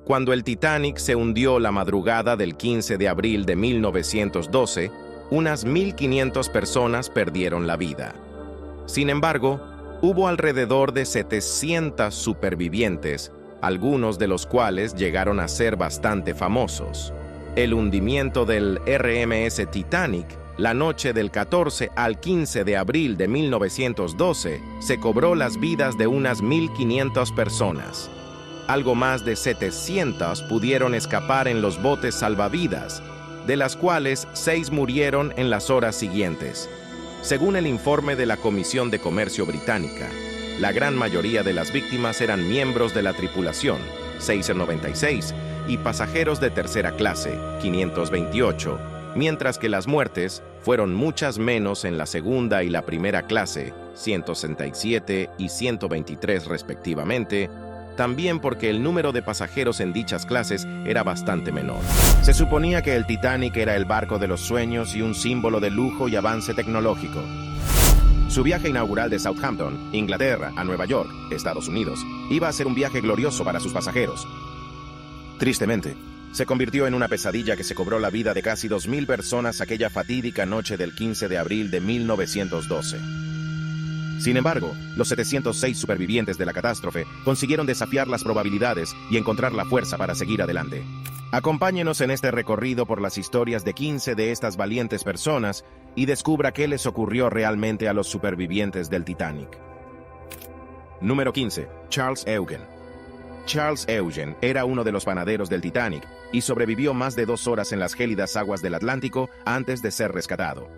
Cuando el Titanic se hundió la madrugada del 15 de abril de 1912, unas 1.500 personas perdieron la vida. Sin embargo, hubo alrededor de 700 supervivientes, algunos de los cuales llegaron a ser bastante famosos. El hundimiento del RMS Titanic, la noche del 14 al 15 de abril de 1912, se cobró las vidas de unas 1.500 personas. Algo más de 700 pudieron escapar en los botes salvavidas, de las cuales 6 murieron en las horas siguientes. Según el informe de la Comisión de Comercio Británica, la gran mayoría de las víctimas eran miembros de la tripulación, 696, y pasajeros de tercera clase, 528, mientras que las muertes fueron muchas menos en la segunda y la primera clase, 167 y 123 respectivamente, también porque el número de pasajeros en dichas clases era bastante menor. Se suponía que el Titanic era el barco de los sueños y un símbolo de lujo y avance tecnológico. Su viaje inaugural de Southampton, Inglaterra, a Nueva York, Estados Unidos, iba a ser un viaje glorioso para sus pasajeros. Tristemente, se convirtió en una pesadilla que se cobró la vida de casi 2.000 personas aquella fatídica noche del 15 de abril de 1912. Sin embargo, los 706 supervivientes de la catástrofe consiguieron desafiar las probabilidades y encontrar la fuerza para seguir adelante. Acompáñenos en este recorrido por las historias de 15 de estas valientes personas y descubra qué les ocurrió realmente a los supervivientes del Titanic. Número 15. Charles Eugene. Charles Eugene era uno de los panaderos del Titanic y sobrevivió más de 2 horas en las gélidas aguas del Atlántico antes de ser rescatado.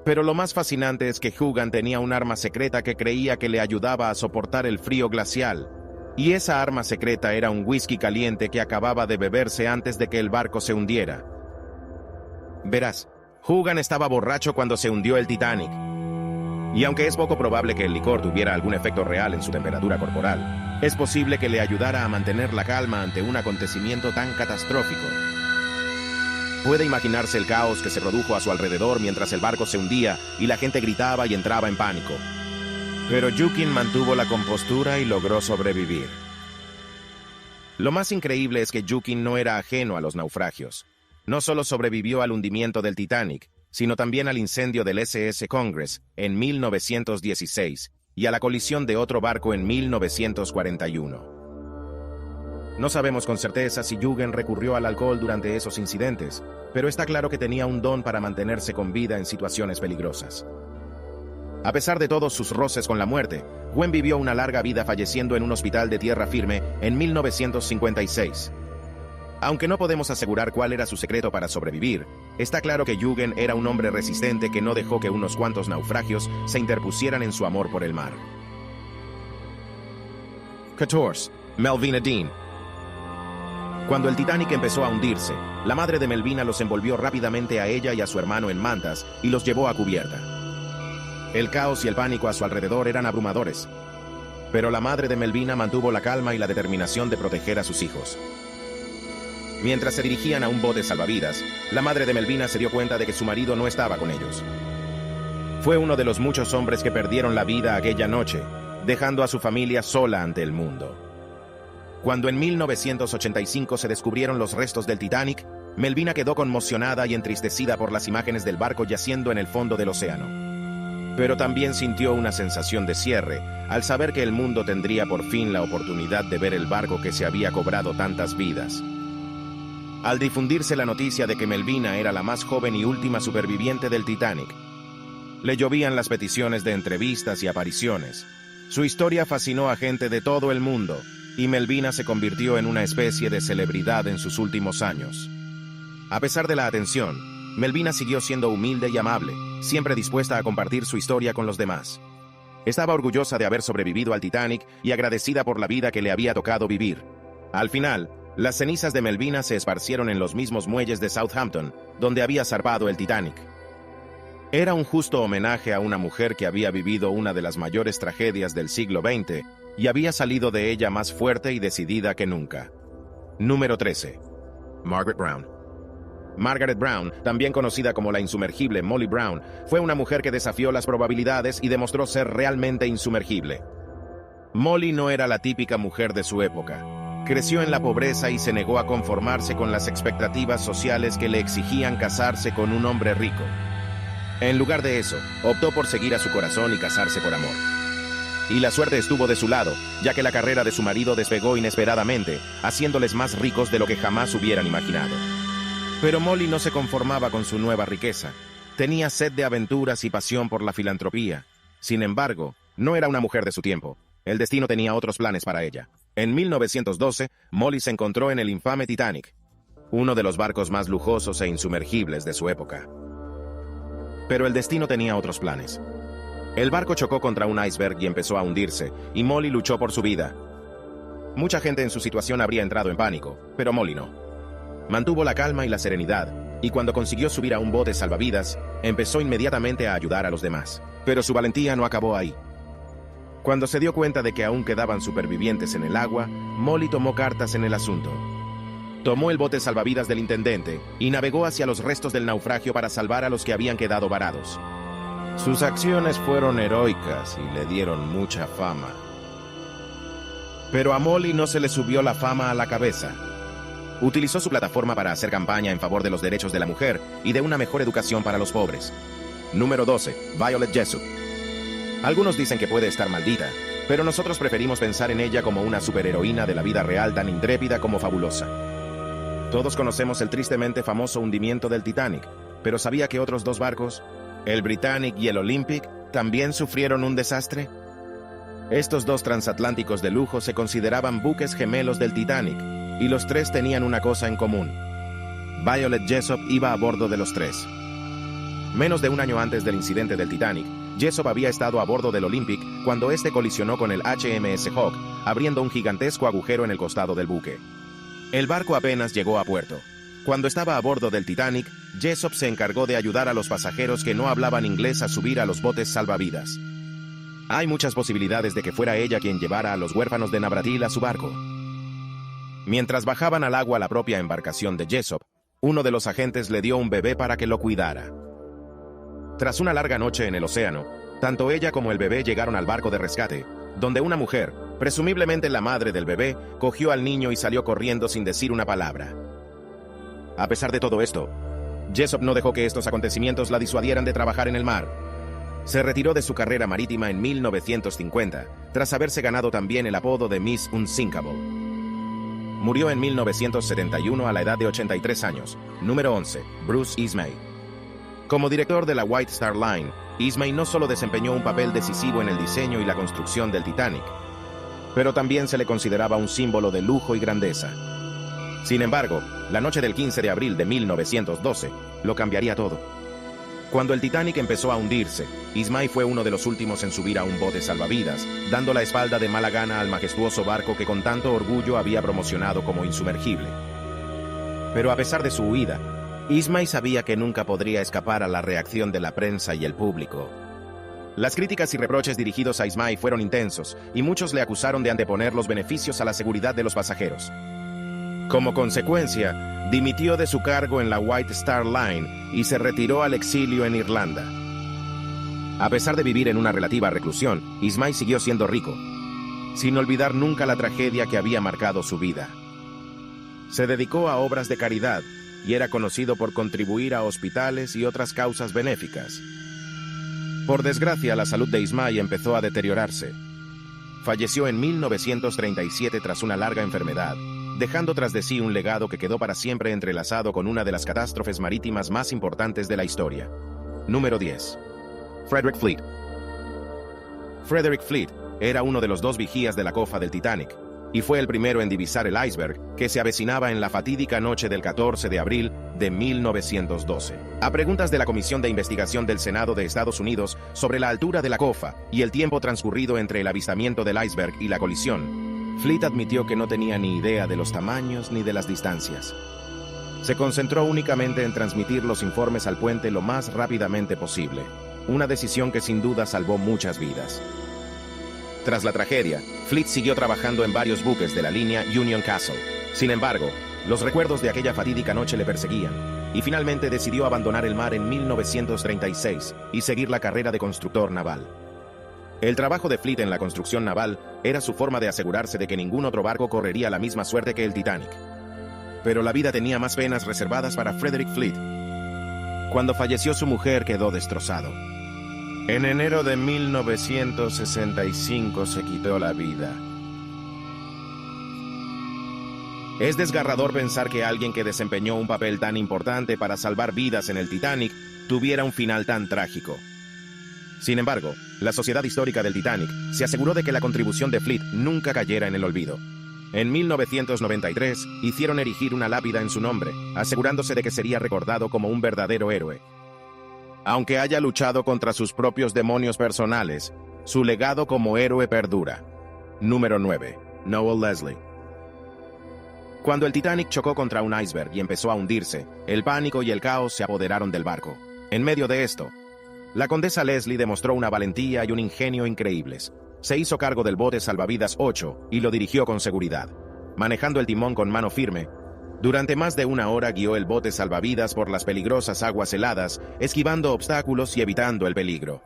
Pero lo más fascinante es que Eugene tenía un arma secreta que creía que le ayudaba a soportar el frío glacial, y esa arma secreta era un whisky caliente que acababa de beberse antes de que el barco se hundiera. Verás, Eugene estaba borracho cuando se hundió el Titanic, y aunque es poco probable que el licor tuviera algún efecto real en su temperatura corporal, es posible que le ayudara a mantener la calma ante un acontecimiento tan catastrófico. Puede imaginarse el caos que se produjo a su alrededor mientras el barco se hundía y la gente gritaba y entraba en pánico. Pero Eugene mantuvo la compostura y logró sobrevivir. Lo más increíble es que Eugene no era ajeno a los naufragios. No solo sobrevivió al hundimiento del Titanic, sino también al incendio del SS Congress en 1916 y a la colisión de otro barco en 1941. No sabemos con certeza si Eugene recurrió al alcohol durante esos incidentes, pero está claro que tenía un don para mantenerse con vida en situaciones peligrosas. A pesar de todos sus roces con la muerte, Eugene vivió una larga vida falleciendo en un hospital de tierra firme en 1956. Aunque no podemos asegurar cuál era su secreto para sobrevivir, está claro que Eugene era un hombre resistente que no dejó que unos cuantos naufragios se interpusieran en su amor por el mar. 14. Melvina Dean. Cuando el Titanic empezó a hundirse, la madre de Melvina los envolvió rápidamente a ella y a su hermano en mantas y los llevó a cubierta. El caos y el pánico a su alrededor eran abrumadores, pero la madre de Melvina mantuvo la calma y la determinación de proteger a sus hijos. Mientras se dirigían a un bote salvavidas, la madre de Melvina se dio cuenta de que su marido no estaba con ellos. Fue uno de los muchos hombres que perdieron la vida aquella noche, dejando a su familia sola ante el mundo. Cuando en 1985 se descubrieron los restos del Titanic, Melvina quedó conmocionada y entristecida por las imágenes del barco yaciendo en el fondo del océano. Pero también sintió una sensación de cierre al saber que el mundo tendría por fin la oportunidad de ver el barco que se había cobrado tantas vidas. Al difundirse la noticia de que Melvina era la más joven y última superviviente del Titanic, le llovían las peticiones de entrevistas y apariciones. Su historia fascinó a gente de todo el mundo, y Melvina se convirtió en una especie de celebridad en sus últimos años. A pesar de la atención, Melvina siguió siendo humilde y amable, siempre dispuesta a compartir su historia con los demás. Estaba orgullosa de haber sobrevivido al Titanic y agradecida por la vida que le había tocado vivir. Al final, las cenizas de Melvina se esparcieron en los mismos muelles de Southampton, donde había zarpado el Titanic. Era un justo homenaje a una mujer que había vivido una de las mayores tragedias del siglo XX y había salido de ella más fuerte y decidida que nunca. Número 13. Margaret Brown. Margaret Brown, también conocida como la insumergible Molly Brown, fue una mujer que desafió las probabilidades y demostró ser realmente insumergible. Molly no era la típica mujer de su época. Creció en la pobreza y se negó a conformarse con las expectativas sociales que le exigían casarse con un hombre rico. En lugar de eso, optó por seguir a su corazón y casarse por amor. Y la suerte estuvo de su lado, ya que la carrera de su marido despegó inesperadamente, haciéndoles más ricos de lo que jamás hubieran imaginado. Pero Molly no se conformaba con su nueva riqueza. Tenía sed de aventuras y pasión por la filantropía. Sin embargo, no era una mujer de su tiempo. El destino tenía otros planes para ella. En 1912, Molly se encontró en el infame Titanic, uno de los barcos más lujosos e insumergibles de su época. Pero el destino tenía otros planes. El barco chocó contra un iceberg y empezó a hundirse, y Molly luchó por su vida. Mucha gente en su situación habría entrado en pánico, pero Molly no. Mantuvo la calma y la serenidad, y cuando consiguió subir a un bote salvavidas, empezó inmediatamente a ayudar a los demás. Pero su valentía no acabó ahí. Cuando se dio cuenta de que aún quedaban supervivientes en el agua, Molly tomó cartas en el asunto. Tomó el bote salvavidas del intendente y navegó hacia los restos del naufragio para salvar a los que habían quedado varados. Sus acciones fueron heroicas y le dieron mucha fama. Pero a Molly no se le subió la fama a la cabeza. Utilizó su plataforma para hacer campaña en favor de los derechos de la mujer y de una mejor educación para los pobres. Número 12. Violet Jessop. Algunos dicen que puede estar maldita, pero nosotros preferimos pensar en ella como una superheroína de la vida real tan intrépida como fabulosa. Todos conocemos el tristemente famoso hundimiento del Titanic, pero ¿sabía que otros dos barcos, el Britannic y el Olympic, también sufrieron un desastre? Estos dos transatlánticos de lujo se consideraban buques gemelos del Titanic, y los tres tenían una cosa en común. Violet Jessop iba a bordo de los tres. Menos de un año antes del incidente del Titanic, Jessop había estado a bordo del Olympic cuando este colisionó con el HMS Hawke, abriendo un gigantesco agujero en el costado del buque. El barco apenas llegó a puerto. Cuando estaba a bordo del Titanic, Jessop se encargó de ayudar a los pasajeros que no hablaban inglés a subir a los botes salvavidas. Hay muchas posibilidades de que fuera ella quien llevara a los huérfanos de Navratil a su barco. Mientras bajaban al agua la propia embarcación de Jessop, uno de los agentes le dio un bebé para que lo cuidara. Tras una larga noche en el océano, tanto ella como el bebé llegaron al barco de rescate, donde una mujer, presumiblemente la madre del bebé, cogió al niño y salió corriendo sin decir una palabra. A pesar de todo esto, Jessop no dejó que estos acontecimientos la disuadieran de trabajar en el mar. Se retiró de su carrera marítima en 1950, tras haberse ganado también el apodo de Miss Unsinkable. Murió en 1971 a la edad de 83 años. Número 11. Bruce Ismay. Como director de la White Star Line, Ismay no solo desempeñó un papel decisivo en el diseño y la construcción del Titanic, pero también se le consideraba un símbolo de lujo y grandeza. Sin embargo, la noche del 15 de abril de 1912 lo cambiaría todo. Cuando el Titanic empezó a hundirse, Ismay fue uno de los últimos en subir a un bote salvavidas, dando la espalda de mala gana al majestuoso barco que con tanto orgullo había promocionado como insumergible. Pero a pesar de su huida, Ismay sabía que nunca podría escapar a la reacción de la prensa y el público. Las críticas y reproches dirigidos a Ismay fueron intensos, y muchos le acusaron de anteponer los beneficios a la seguridad de los pasajeros. Como consecuencia, dimitió de su cargo en la White Star Line y se retiró al exilio en Irlanda. A pesar de vivir en una relativa reclusión, Ismay siguió siendo rico, sin olvidar nunca la tragedia que había marcado su vida. Se dedicó a obras de caridad y era conocido por contribuir a hospitales y otras causas benéficas. Por desgracia, la salud de Ismay empezó a deteriorarse. Falleció en 1937 tras una larga enfermedad, dejando tras de sí un legado que quedó para siempre entrelazado con una de las catástrofes marítimas más importantes de la historia. Número 10. Frederick Fleet. Frederick Fleet era uno de los dos vigías de la cofa del Titanic, y fue el primero en divisar el iceberg que se avecinaba en la fatídica noche del 14 de abril de 1912. A preguntas de la Comisión de Investigación del Senado de Estados Unidos sobre la altura de la cofa y el tiempo transcurrido entre el avistamiento del iceberg y la colisión, Fleet admitió que no tenía ni idea de los tamaños ni de las distancias. Se concentró únicamente en transmitir los informes al puente lo más rápidamente posible, una decisión que sin duda salvó muchas vidas. Tras la tragedia, Fleet siguió trabajando en varios buques de la línea Union Castle. Sin embargo, los recuerdos de aquella fatídica noche le perseguían, y finalmente decidió abandonar el mar en 1936 y seguir la carrera de constructor naval. El trabajo de Fleet en la construcción naval era su forma de asegurarse de que ningún otro barco correría la misma suerte que el Titanic. Pero la vida tenía más penas reservadas para Frederick Fleet. Cuando falleció su mujer quedó destrozado. En enero de 1965 se quitó la vida. Es desgarrador pensar que alguien que desempeñó un papel tan importante para salvar vidas en el Titanic tuviera un final tan trágico. Sin embargo, la Sociedad Histórica del Titanic se aseguró de que la contribución de Fleet nunca cayera en el olvido. En 1993, hicieron erigir una lápida en su nombre, asegurándose de que sería recordado como un verdadero héroe. Aunque haya luchado contra sus propios demonios personales, su legado como héroe perdura. Número 9. Noel Leslie. Cuando el Titanic chocó contra un iceberg y empezó a hundirse, el pánico y el caos se apoderaron del barco. En medio de esto, la condesa Leslie demostró una valentía y un ingenio increíbles. Se hizo cargo del bote salvavidas 8 y lo dirigió con seguridad. Manejando el timón con mano firme, durante más de una hora guió el bote salvavidas por las peligrosas aguas heladas, esquivando obstáculos y evitando el peligro.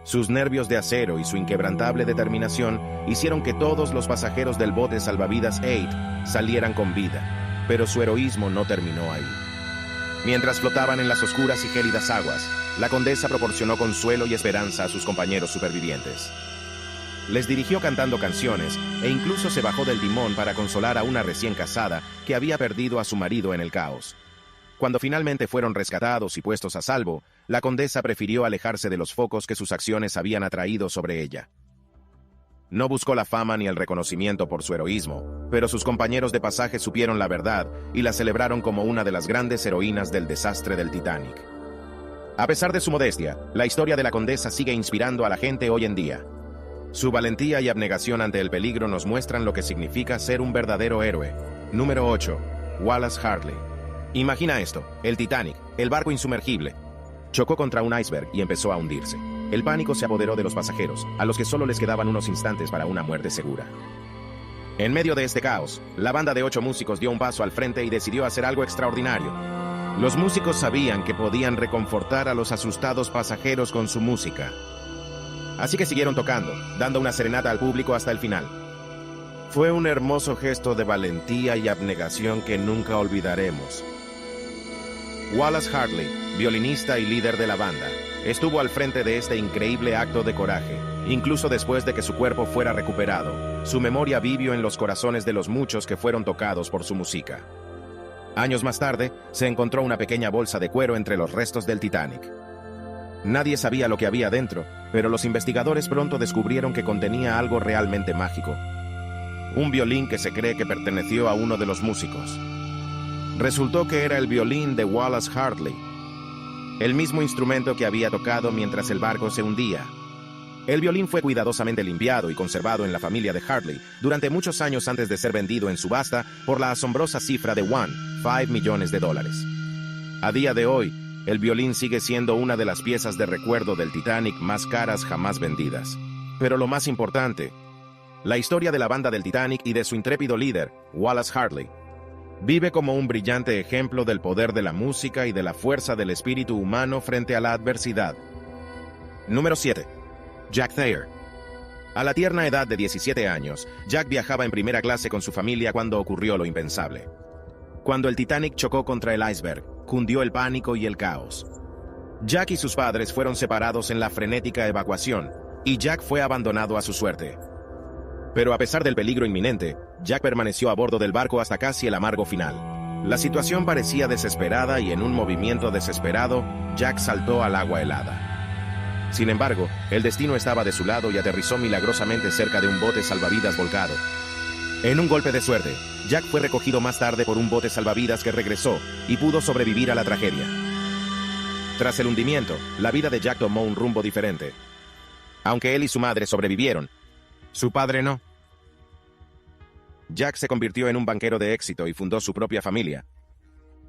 Sus nervios de acero y su inquebrantable determinación hicieron que todos los pasajeros del bote salvavidas 8 salieran con vida, pero su heroísmo no terminó ahí. Mientras flotaban en las oscuras y gélidas aguas, la condesa proporcionó consuelo y esperanza a sus compañeros supervivientes. Les dirigió cantando canciones e incluso se bajó del timón para consolar a una recién casada que había perdido a su marido en el caos. Cuando finalmente fueron rescatados y puestos a salvo, la condesa prefirió alejarse de los focos que sus acciones habían atraído sobre ella. No buscó la fama ni el reconocimiento por su heroísmo, pero sus compañeros de pasaje supieron la verdad y la celebraron como una de las grandes heroínas del desastre del Titanic. A pesar de su modestia, la historia de la condesa sigue inspirando a la gente hoy en día. Su valentía y abnegación ante el peligro nos muestran lo que significa ser un verdadero héroe. Número 8. Wallace Hartley. Imagina esto, el Titanic, el barco insumergible, chocó contra un iceberg y empezó a hundirse. El pánico se apoderó de los pasajeros, a los que solo les quedaban unos instantes para una muerte segura. En medio de este caos, la banda de 8 músicos dio un paso al frente y decidió hacer algo extraordinario. Los músicos sabían que podían reconfortar a los asustados pasajeros con su música. Así que siguieron tocando, dando una serenata al público hasta el final. Fue un hermoso gesto de valentía y abnegación que nunca olvidaremos. Wallace Hartley, violinista y líder de la banda, estuvo al frente de este increíble acto de coraje. Incluso después de que su cuerpo fuera recuperado, su memoria vivió en los corazones de los muchos que fueron tocados por su música. Años más tarde, se encontró una pequeña bolsa de cuero entre los restos del Titanic. Nadie sabía lo que había dentro, pero los investigadores pronto descubrieron que contenía algo realmente mágico. Un violín que se cree que perteneció a uno de los músicos. Resultó que era el violín de Wallace Hartley, el mismo instrumento que había tocado mientras el barco se hundía. El violín fue cuidadosamente limpiado y conservado en la familia de Hartley durante muchos años antes de ser vendido en subasta por la asombrosa cifra de $5 millones. A día de hoy, el violín sigue siendo una de las piezas de recuerdo del Titanic más caras jamás vendidas. Pero lo más importante, la historia de la banda del Titanic y de su intrépido líder, Wallace Hartley, vive como un brillante ejemplo del poder de la música y de la fuerza del espíritu humano frente a la adversidad. Número 7. Jack Thayer. A la tierna edad de 17 años, Jack viajaba en primera clase con su familia cuando ocurrió lo impensable. Cuando el Titanic chocó contra el iceberg, cundió el pánico y el caos. Jack y sus padres fueron separados en la frenética evacuación, y Jack fue abandonado a su suerte. Pero a pesar del peligro inminente, Jack permaneció a bordo del barco hasta casi el amargo final. La situación parecía desesperada y en un movimiento desesperado, Jack saltó al agua helada. Sin embargo, el destino estaba de su lado y aterrizó milagrosamente cerca de un bote salvavidas volcado. En un golpe de suerte, Jack fue recogido más tarde por un bote salvavidas que regresó y pudo sobrevivir a la tragedia. Tras el hundimiento, la vida de Jack tomó un rumbo diferente. Aunque él y su madre sobrevivieron, su padre no. Jack se convirtió en un banquero de éxito y fundó su propia familia.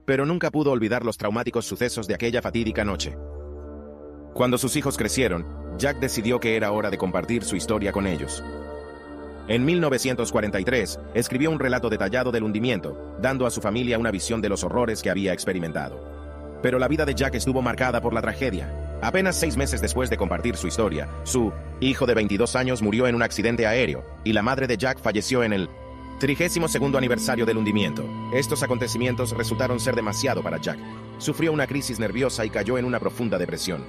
Pero nunca pudo olvidar los traumáticos sucesos de aquella fatídica noche. Cuando sus hijos crecieron, Jack decidió que era hora de compartir su historia con ellos. En 1943, escribió un relato detallado del hundimiento, dando a su familia una visión de los horrores que había experimentado. Pero la vida de Jack estuvo marcada por la tragedia. Apenas 6 meses después de compartir su historia, su hijo de 22 años murió en un accidente aéreo y la madre de Jack falleció en el 32º aniversario del hundimiento. Estos acontecimientos resultaron ser demasiado para Jack. Sufrió una crisis nerviosa y cayó en una profunda depresión.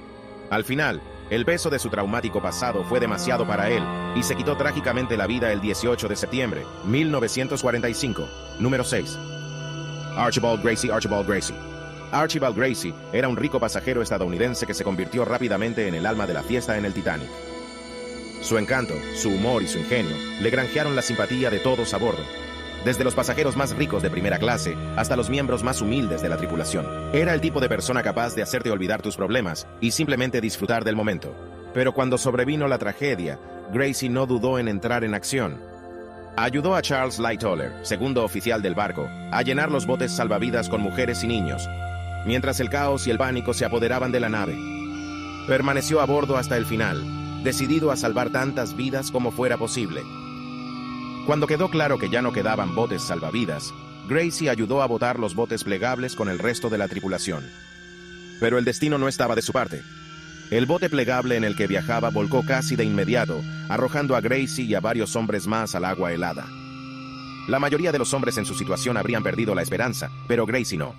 Al final, el peso de su traumático pasado fue demasiado para él y se quitó trágicamente la vida el 18 de septiembre, 1945. Número 6. Archibald Gracie. Archibald Gracie era un rico pasajero estadounidense que se convirtió rápidamente en el alma de la fiesta en el Titanic. Su encanto, su humor y su ingenio le granjearon la simpatía de todos a bordo, desde los pasajeros más ricos de primera clase hasta los miembros más humildes de la tripulación. Era el tipo de persona capaz de hacerte olvidar tus problemas y simplemente disfrutar del momento. Pero cuando sobrevino la tragedia, Gracie no dudó en entrar en acción. Ayudó a Charles Lightoller, segundo oficial del barco, a llenar los botes salvavidas con mujeres y niños, mientras el caos y el pánico se apoderaban de la nave. Permaneció a bordo hasta el final, decidido a salvar tantas vidas como fuera posible. Cuando quedó claro que ya no quedaban botes salvavidas, Gracie ayudó a botar los botes plegables con el resto de la tripulación. Pero el destino no estaba de su parte. El bote plegable en el que viajaba volcó casi de inmediato, arrojando a Gracie y a varios hombres más al agua helada. La mayoría de los hombres en su situación habrían perdido la esperanza, pero Gracie no.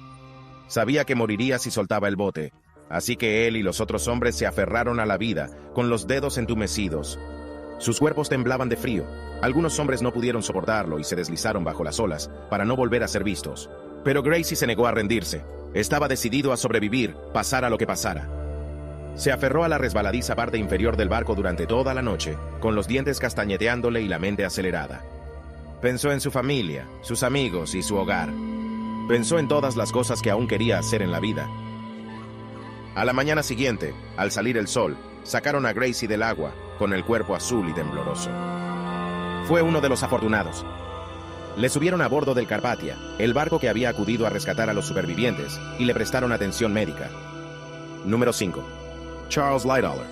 Sabía que moriría si soltaba el bote, así que él y los otros hombres se aferraron a la vida, con los dedos entumecidos. Sus cuerpos temblaban de frío. Algunos hombres no pudieron soportarlo y se deslizaron bajo las olas para no volver a ser vistos. Pero Gracie se negó a rendirse. Estaba decidido a sobrevivir, pasara lo que pasara. Se aferró a la resbaladiza parte inferior del barco durante toda la noche, con los dientes castañeteándole y la mente acelerada. Pensó en su familia, sus amigos y su hogar. Pensó en todas las cosas que aún quería hacer en la vida. A la mañana siguiente, al salir el sol, sacaron a Gracie del agua, con el cuerpo azul y tembloroso. Fue uno de los afortunados. Le subieron a bordo del Carpathia, el barco que había acudido a rescatar a los supervivientes, y le prestaron atención médica. Número 5. Charles Lightoller.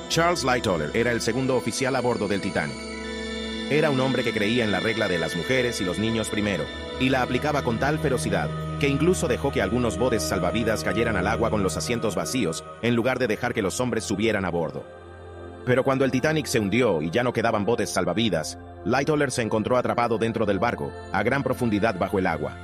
Charles Lightoller era el segundo oficial a bordo del Titanic. Era un hombre que creía en la regla de las mujeres y los niños primero, y la aplicaba con tal ferocidad que incluso dejó que algunos botes salvavidas cayeran al agua con los asientos vacíos, en lugar de dejar que los hombres subieran a bordo. Pero cuando el Titanic se hundió y ya no quedaban botes salvavidas, Lightoller se encontró atrapado dentro del barco, a gran profundidad bajo el agua.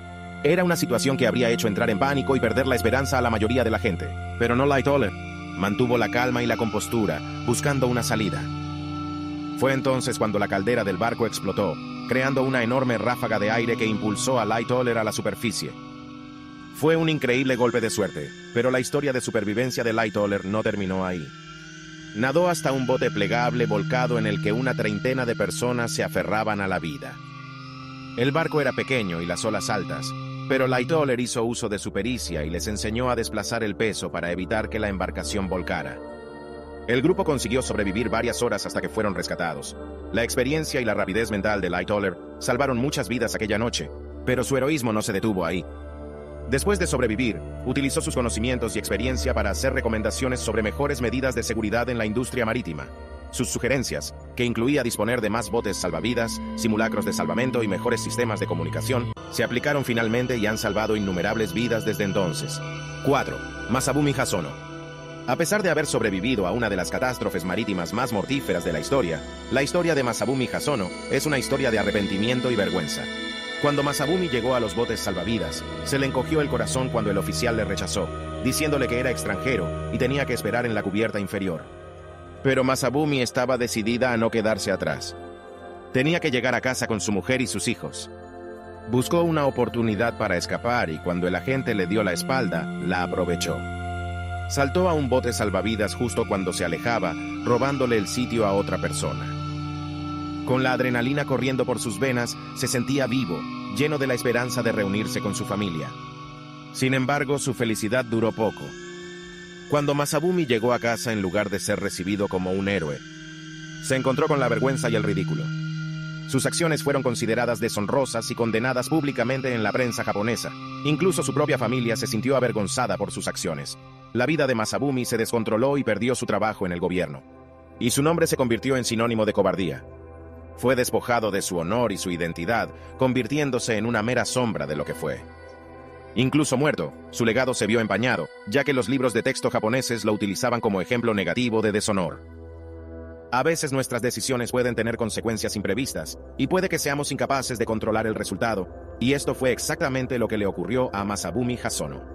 Era una situación que habría hecho entrar en pánico y perder la esperanza a la mayoría de la gente. Pero no Lightoller. Mantuvo la calma y la compostura, buscando una salida. Fue entonces cuando la caldera del barco explotó, creando una enorme ráfaga de aire que impulsó a Lightoller a la superficie. Fue un increíble golpe de suerte, pero la historia de supervivencia de Lightoller no terminó ahí. Nadó hasta un bote plegable volcado en el que una treintena de personas se aferraban a la vida. El barco era pequeño y las olas altas, pero Lightoller hizo uso de su pericia y les enseñó a desplazar el peso para evitar que la embarcación volcara. El grupo consiguió sobrevivir varias horas hasta que fueron rescatados. La experiencia y la rapidez mental de Lightoller salvaron muchas vidas aquella noche, pero su heroísmo no se detuvo ahí. Después de sobrevivir, utilizó sus conocimientos y experiencia para hacer recomendaciones sobre mejores medidas de seguridad en la industria marítima. Sus sugerencias, que incluía disponer de más botes salvavidas, simulacros de salvamento y mejores sistemas de comunicación, se aplicaron finalmente y han salvado innumerables vidas desde entonces. 4. Masabumi Hasono. A pesar de haber sobrevivido a una de las catástrofes marítimas más mortíferas de la historia de Masabumi Hasono es una historia de arrepentimiento y vergüenza. Cuando Masabumi llegó a los botes salvavidas, se le encogió el corazón cuando el oficial le rechazó, diciéndole que era extranjero y tenía que esperar en la cubierta inferior. Pero Masabumi estaba decidida a no quedarse atrás. Tenía que llegar a casa con su mujer y sus hijos. Buscó una oportunidad para escapar y cuando el agente le dio la espalda, la aprovechó. Saltó a un bote salvavidas justo cuando se alejaba, robándole el sitio a otra persona. Con la adrenalina corriendo por sus venas, se sentía vivo, lleno de la esperanza de reunirse con su familia. Sin embargo, su felicidad duró poco. Cuando Masabumi llegó a casa en lugar de ser recibido como un héroe, se encontró con la vergüenza y el ridículo. Sus acciones fueron consideradas deshonrosas y condenadas públicamente en la prensa japonesa. Incluso su propia familia se sintió avergonzada por sus acciones. La vida de Masabumi se descontroló y perdió su trabajo en el gobierno. Y su nombre se convirtió en sinónimo de cobardía. Fue despojado de su honor y su identidad, convirtiéndose en una mera sombra de lo que fue. Incluso muerto, su legado se vio empañado, ya que los libros de texto japoneses lo utilizaban como ejemplo negativo de deshonor. A veces nuestras decisiones pueden tener consecuencias imprevistas, y puede que seamos incapaces de controlar el resultado, y esto fue exactamente lo que le ocurrió a Masabumi Hosono.